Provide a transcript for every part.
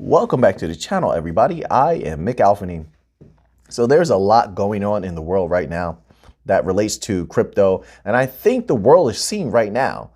Welcome back to the channel, everybody. I am Auphanim. So there's a lot going on in the world right now that relates to crypto. And I think the world is seeing right now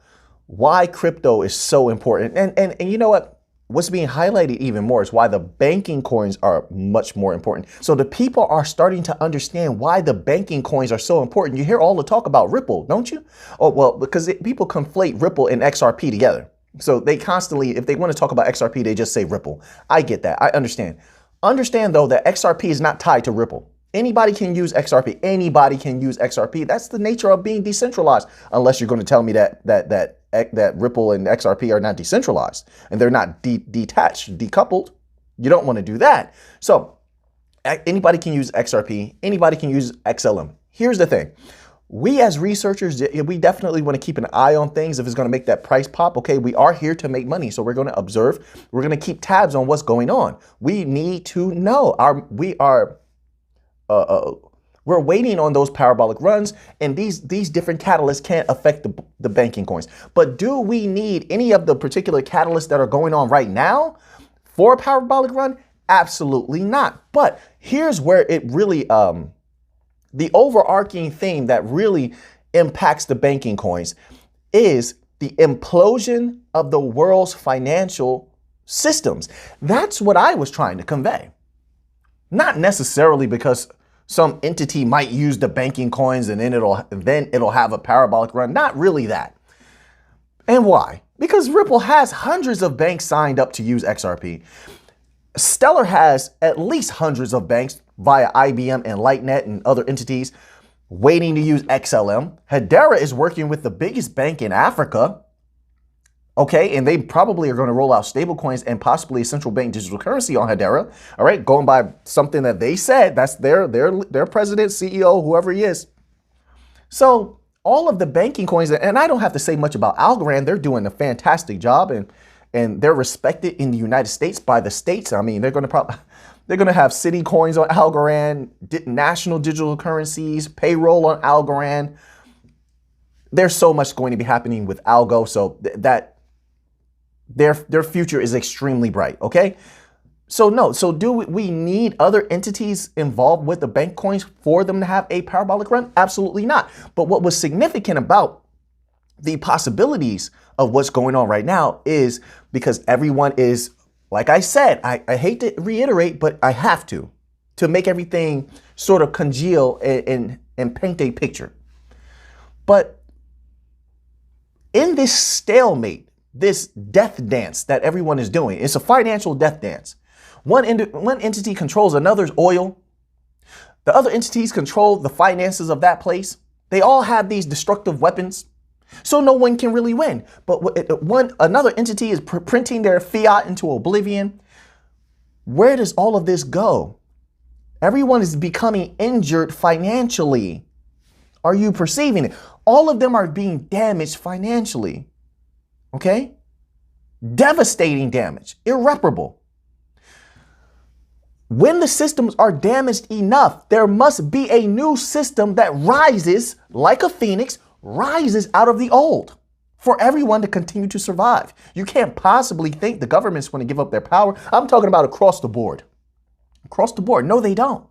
why crypto is so important. And you know what? What's being highlighted even more is why the banking coins are much more important. So the people are starting to understand why the banking coins are so important. You hear all the talk about Ripple, don't you? Oh, well, because people conflate Ripple and XRP together. So they constantly, if they want to talk about XRP, they just say Ripple. I get that. I understand. Understand, though, that XRP is not tied to Ripple. Anybody can use XRP. Anybody can use XRP. That's the nature of being decentralized, unless you're going to tell me that Ripple and XRP are not decentralized and they're not detached, decoupled. You don't want to do that. So anybody can use XRP. Anybody can use XLM. Here's the thing. We as researchers, we definitely want to keep an eye on things if it's going to make that price pop. Okay, we are here to make money, so we're going to observe. We're going to keep tabs on what's going on. We need to know. We're waiting on those parabolic runs, and these different catalysts can't affect the banking coins. But do we need any of the particular catalysts that are going on right now for a parabolic run? Absolutely not. But here's where it really the overarching theme that really impacts the banking coins is the implosion of the world's financial systems. That's what I was trying to convey. Not necessarily because some entity might use the banking coins and then it'll have a parabolic run. Not really that. And why? Because Ripple has hundreds of banks signed up to use XRP. Stellar has at least hundreds of banks via IBM and LightNet and other entities waiting to use XLM. Hedera is working with the biggest bank in Africa. Okay, and they probably are going to roll out stablecoins and possibly a central bank digital currency on Hedera. All right, going by something that they said. That's their president, CEO, whoever he is. So all of the banking coins, and I don't have to say much about Algorand. They're doing a fantastic job, and they're respected in the United States by the states. I mean, they're going to have city coins on Algorand, national digital currencies, payroll on Algorand. There's so much going to be happening with Algo, so that their future is extremely bright. Okay, so do we need other entities involved with the bank coins for them to have a parabolic run? Absolutely not. But what was significant about the possibilities of what's going on right now is because everyone is, like I said, I hate to reiterate, but I have to make everything sort of congeal and paint a picture. But in this stalemate, this death dance that everyone is doing, it's a financial death dance. One entity controls another's oil. The other entities control the finances of that place. They all have these destructive weapons. So no one can really win. But another entity is printing their fiat into oblivion. Where does all of this go? Everyone is becoming injured financially. Are you perceiving it? All of them are being damaged financially. Okay? Devastating damage, irreparable. When the systems are damaged enough, there must be a new system that rises like a phoenix, rises out of the old for everyone to continue to survive. You can't possibly think the government's going to give up their power. I'm talking about across the board. Across the board. No, they don't.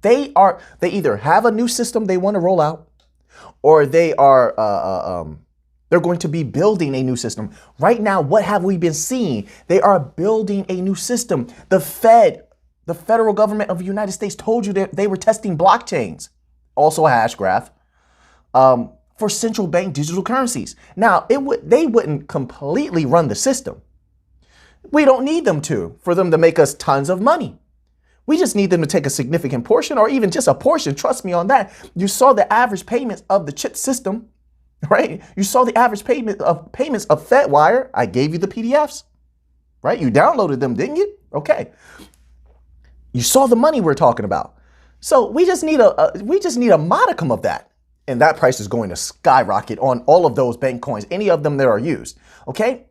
They either have a new system they want to roll out, or they're going to be building a new system. Right now, what have we been seeing? They are building a new system. The federal government of the United States told you that they were testing blockchains, also a hash graph, for central bank digital currencies. Now, they wouldn't completely run the system. We don't need them for them to make us tons of money. We just need them to take a significant portion, or even just a portion. Trust me on that. You saw the average payments of the chip system, right? You saw the average payments of FedWire. I gave you the PDFs, right? You downloaded them, didn't you? Okay. You saw the money we're talking about. So we just need a modicum of that. And that price is going to skyrocket on all of those bank coins, any of them that are used. Okay.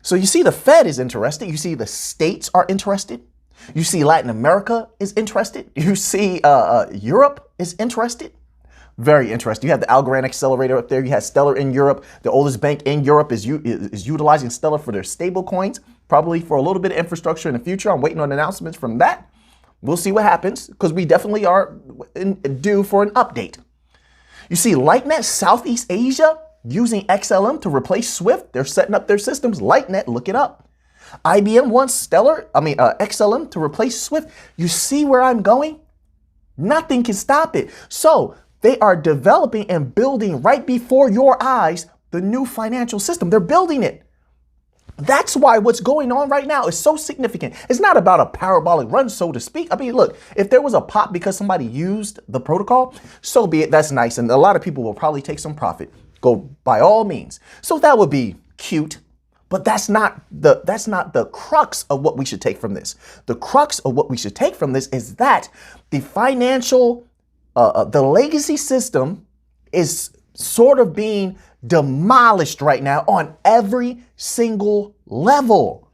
So you see the Fed is interested. You see the states are interested. You see Latin America is interested. You see Europe is interested. Very interesting. You have the Algorand accelerator up there. You have Stellar in Europe. The oldest bank in Europe is utilizing Stellar for their stable coins. probably for a little bit of infrastructure in the future. I'm waiting on announcements from that. We'll see what happens because we definitely are due for an update. You see, LightNet Southeast Asia using XLM to replace Swift. They're setting up their systems. LightNet, look it up. IBM wants XLM to replace Swift. You see where I'm going? Nothing can stop it. So they are developing and building right before your eyes the new financial system. They're building it. That's why what's going on right now is so significant. It's not about a parabolic run, so to speak. I mean, look, if there was a pop because somebody used the protocol, so be it. That's nice. And a lot of people will probably take some profit. Go by all means. So that would be cute. But that's not the crux of what we should take from this. The crux of what we should take from this is that the the legacy system is sort of being demolished right now on every single level.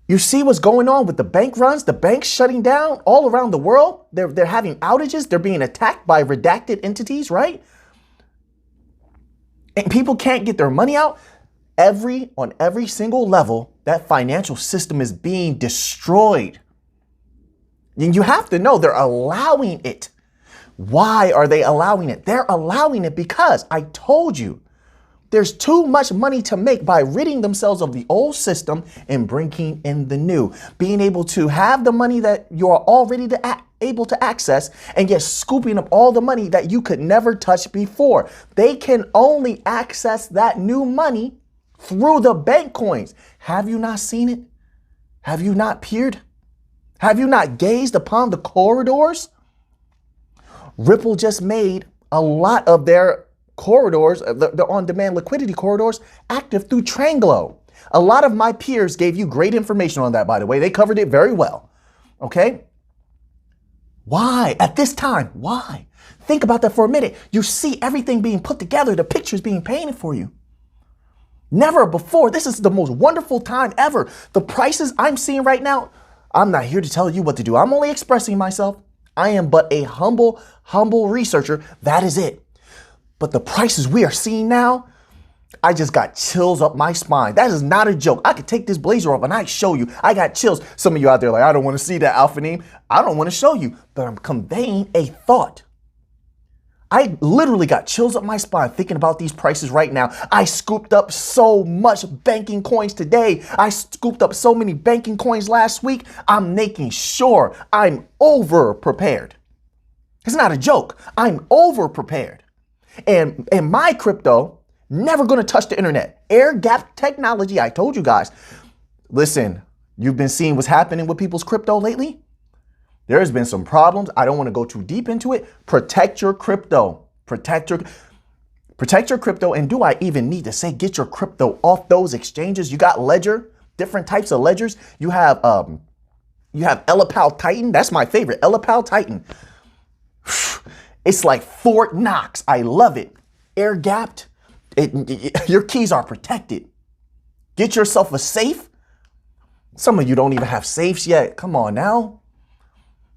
You see what's going on with the bank runs, the banks shutting down all around the world. They're having outages. They're being attacked by redacted entities, right? And people can't get their money out. On every single level, that financial system is being destroyed. And you have to know they're allowing it. Why are they allowing it? They're allowing it because I told you there's too much money to make by ridding themselves of the old system and bringing in the new. Being able to have the money that you're already able to access and yet scooping up all the money that you could never touch before. They can only access that new money through the bank coins. Have you not seen it? Have you not peered? Have you not gazed upon the corridors? Ripple just made a lot of their corridors, the on-demand liquidity corridors, active through Tranglo. A lot of my peers gave you great information on that, by the way. They covered it very well. Okay? Why? At this time, why? Think about that for a minute. You see everything being put together, the pictures being painted for you. Never before. This is the most wonderful time ever. The prices I'm seeing right now, I'm not here to tell you what to do. I'm only expressing myself. I am but a humble researcher. That is it. But the prices we are seeing now, I just got chills up my spine. That is not a joke. I could take this blazer off and I show you. I got chills. Some of you out there like, I don't want to see that, Auphanim. I don't want to show you, but I'm conveying a thought. I literally got chills up my spine thinking about these prices right now. I scooped up so much banking coins today. I scooped up so many banking coins last week. I'm making sure I'm over prepared. It's not a joke. I'm over prepared. And my crypto, never going to touch the internet. Air gap technology. I told you guys. Listen, you've been seeing what's happening with people's crypto lately. There's been some problems. I don't want to go too deep into it. Protect your crypto. Protect your crypto. And do I even need to say get your crypto off those exchanges? You got Ledger, different types of ledgers. You have Elapal Titan. That's my favorite. Elapal Titan. It's like Fort Knox. I love it. Air gapped. Your keys are protected. Get yourself a safe. Some of you don't even have safes yet. Come on now.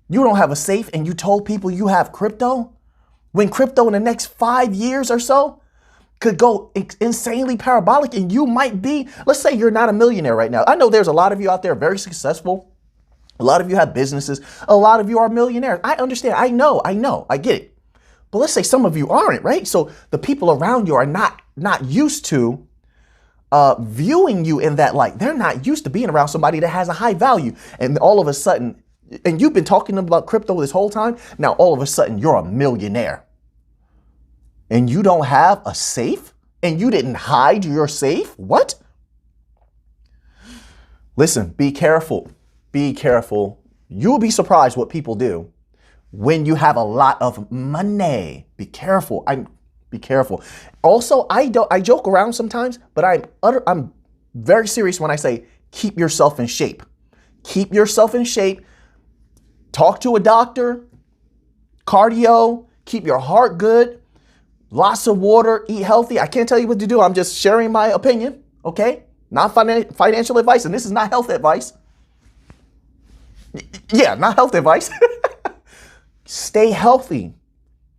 You don't have a safe and you told people you have crypto? When crypto in the next 5 years or so could go insanely parabolic and you might be, let's say you're not a millionaire right now. I know there's a lot of you out there very successful. A lot of you have businesses. A lot of you are millionaires. I understand. I know. I get it. But let's say some of you aren't, right? So the people around you are not used to viewing you in that light. They're not used to being around somebody that has a high value. And all of a sudden, and you've been talking about crypto this whole time. Now, all of a sudden, you're a millionaire. And you don't have a safe? And you didn't hide your safe? What? Listen, be careful. Be careful. You'll be surprised what people do when you have a lot of money. Be careful. Be careful. Also, I joke around sometimes, but I'm very serious when I say keep yourself in shape. Keep yourself in shape. Talk to a doctor, cardio, keep your heart good, lots of water, eat healthy. I can't tell you what to do. I'm just sharing my opinion, okay? Not financial advice, and this is not health advice. Yeah, not health advice. Stay healthy.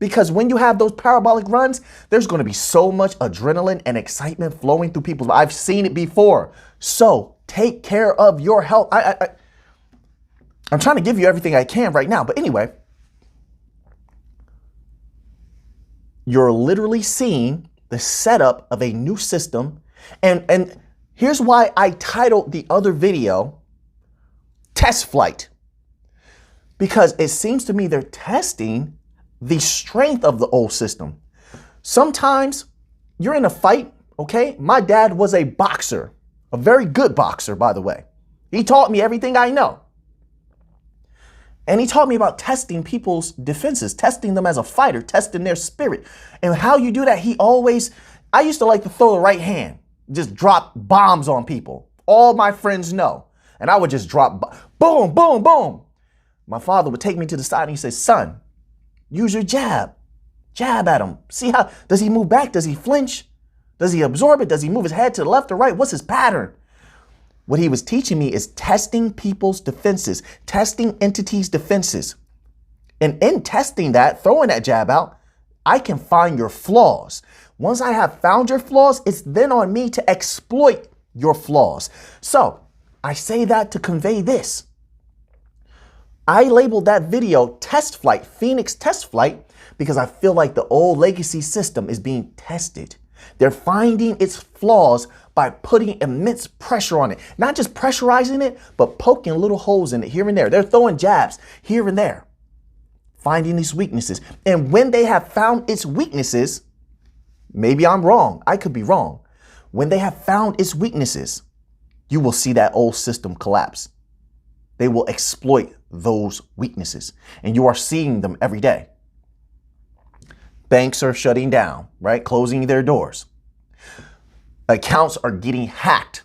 Because when you have those parabolic runs, there's going to be so much adrenaline and excitement flowing through people's. I've seen it before. So take care of your health. I'm trying to give you everything I can right now. But anyway, you're literally seeing the setup of a new system. And here's why I titled the other video Test Flight. Because it seems to me they're testing the strength of the old system. Sometimes you're in a fight, okay? My dad was a boxer, a very good boxer, by the way. He taught me everything I know. And he taught me about testing people's defenses, testing them as a fighter, testing their spirit. And how you do that, I used to like to throw the right hand, just drop bombs on people. All my friends know. And I would just drop, boom, boom, boom. My father would take me to the side and he said, son, use your jab. Jab at him. See how, does he move back? Does he flinch? Does he absorb it? Does he move his head to the left or right? What's his pattern? What he was teaching me is testing people's defenses, testing entities' defenses. And in testing that, throwing that jab out, I can find your flaws. Once I have found your flaws, it's then on me to exploit your flaws. So I say that to convey this. I labeled that video Test Flight, Phoenix Test Flight, because I feel like the old legacy system is being tested. They're finding its flaws by putting immense pressure on it. Not just pressurizing it, but poking little holes in it here and there. They're throwing jabs here and there, finding these weaknesses. And when they have found its weaknesses, maybe I'm wrong. I could be wrong. When they have found its weaknesses, you will see that old system collapse. They will exploit those weaknesses. And you are seeing them every day. Banks are shutting down, right? Closing their doors. Accounts are getting hacked.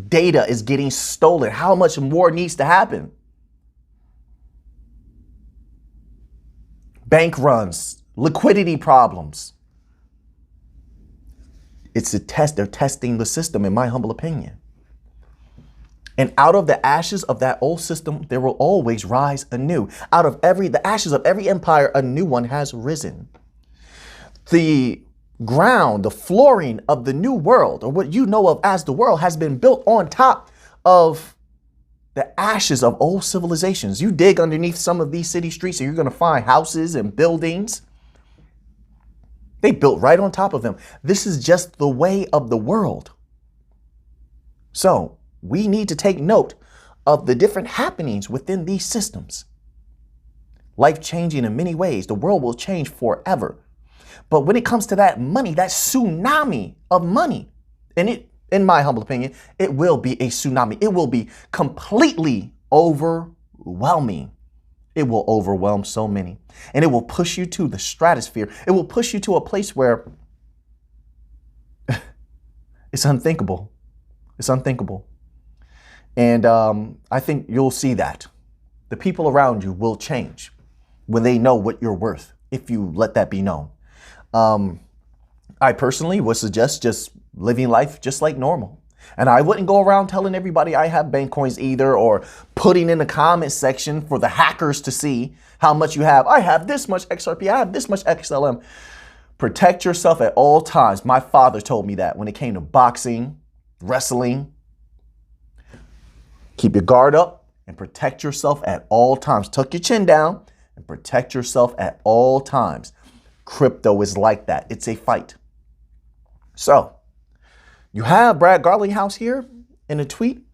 Data is getting stolen. How much more needs to happen? Bank runs, liquidity problems. It's a test. They're testing the system, in my humble opinion. And out of the ashes of that old system, there will always rise anew. Out of the ashes of every empire, a new one has risen. The ground, the flooring of the new world, or what you know of as the world, has been built on top of the ashes of old civilizations. You dig underneath some of these city streets and you're going to find houses and buildings. They built right on top of them. This is just the way of the world. So we need to take note of the different happenings within these systems. Life changing in many ways. The world will change forever. But when it comes to that money, that tsunami of money, and it, in my humble opinion, it will be a tsunami. It will be completely overwhelming. It will overwhelm so many. And it will push you to the stratosphere. It will push you to a place where it's unthinkable. It's unthinkable. And I think you'll see that. The people around you will change when they know what you're worth, if you let that be known. I personally would suggest just living life just like normal. And I wouldn't go around telling everybody I have bank coins either, or putting in the comment section for the hackers to see how much you have. I have this much XRP. I have this much XLM. Protect yourself at all times. My father told me that when it came to boxing, wrestling. Keep your guard up and protect yourself at all times. Tuck your chin down and protect yourself at all times. Crypto is like that. It's a fight. So you have Brad Garlinghouse here in a tweet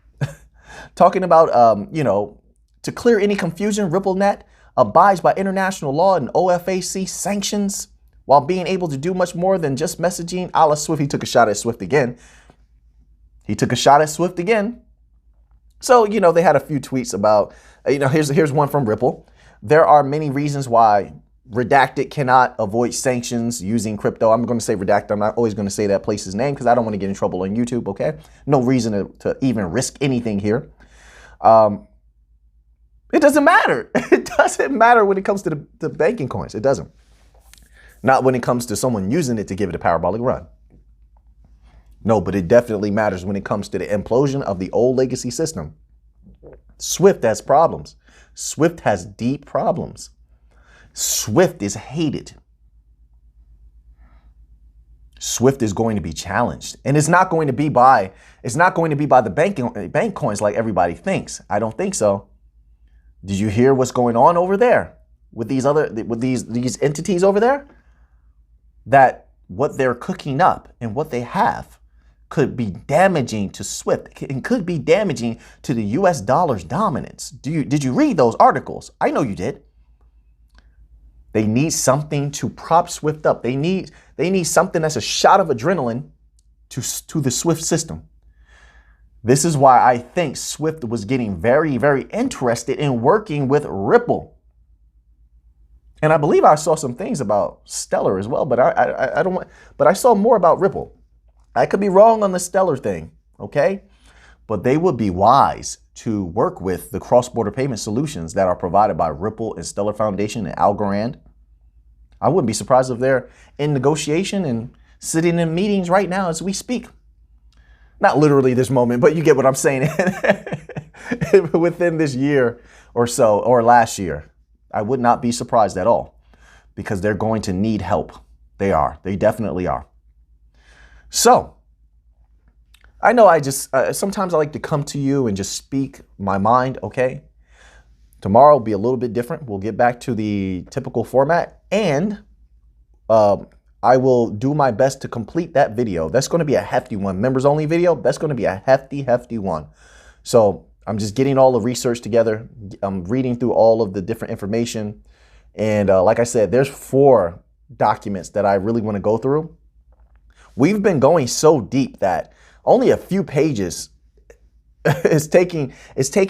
talking about, to clear any confusion, RippleNet abides by international law and OFAC sanctions while being able to do much more than just messaging a la Swift. He took a shot at Swift again. So, they had a few tweets about, here's one from Ripple. There are many reasons why Redacted cannot avoid sanctions using crypto. I'm going to say Redacted. I'm not always going to say that place's name because I don't want to get in trouble on YouTube, okay? No reason to even risk anything here. It doesn't matter. It doesn't matter when it comes to the banking coins. It doesn't. Not when it comes to someone using it to give it a parabolic run. No, but it definitely matters when it comes to the implosion of the old legacy system. Swift has problems. Swift has deep problems. Swift is hated. Swift is going to be challenged, and it's not going to be by the bank coins like everybody thinks. I don't think so. Did you hear what's going on over there with these entities over there? That what they're cooking up and what they have could be damaging to Swift and could be damaging to the US dollar's dominance. Did you read those articles? I know you did. They need something to prop Swift up. They need something that's a shot of adrenaline to the Swift system. This is why I think Swift was getting very, very interested in working with Ripple. And I believe I saw some things about Stellar as well, but I don't want, but I saw more about Ripple. I could be wrong on the Stellar thing, okay? But they would be wise to work with the cross-border payment solutions that are provided by Ripple and Stellar Foundation and Algorand. I wouldn't be surprised if they're in negotiation and sitting in meetings right now as we speak. Not literally this moment, but you get what I'm saying. Within this year or so, or last year, I would not be surprised at all because they're going to need help. They are. They definitely are. So I know sometimes I like to come to you and just speak my mind, okay? Tomorrow will be a little bit different. We'll get back to the typical format, and I will do my best to complete that video. That's going to be a hefty one. Members only video. That's going to be a hefty one. So I'm just getting all the research together. I'm reading through all of the different information. And like I said, there's 4 documents that I really want to go through. We've been going so deep that only a few pages is taking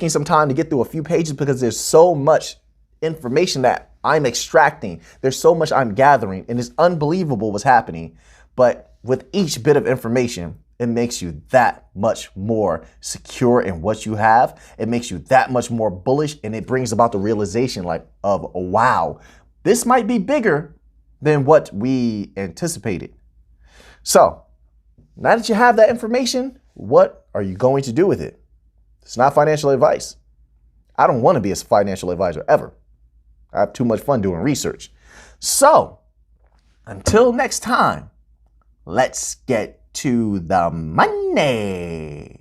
some time to get through a few pages because there's so much information that I'm extracting. There's so much I'm gathering, and it's unbelievable what's happening. But with each bit of information, it makes you that much more secure in what you have. It makes you that much more bullish, and it brings about the realization of, wow, this might be bigger than what we anticipated. So now that you have that information, what are you going to do with it? It's not financial advice. I don't want to be a financial advisor ever. I have too much fun doing research. So until next time, let's get to the money.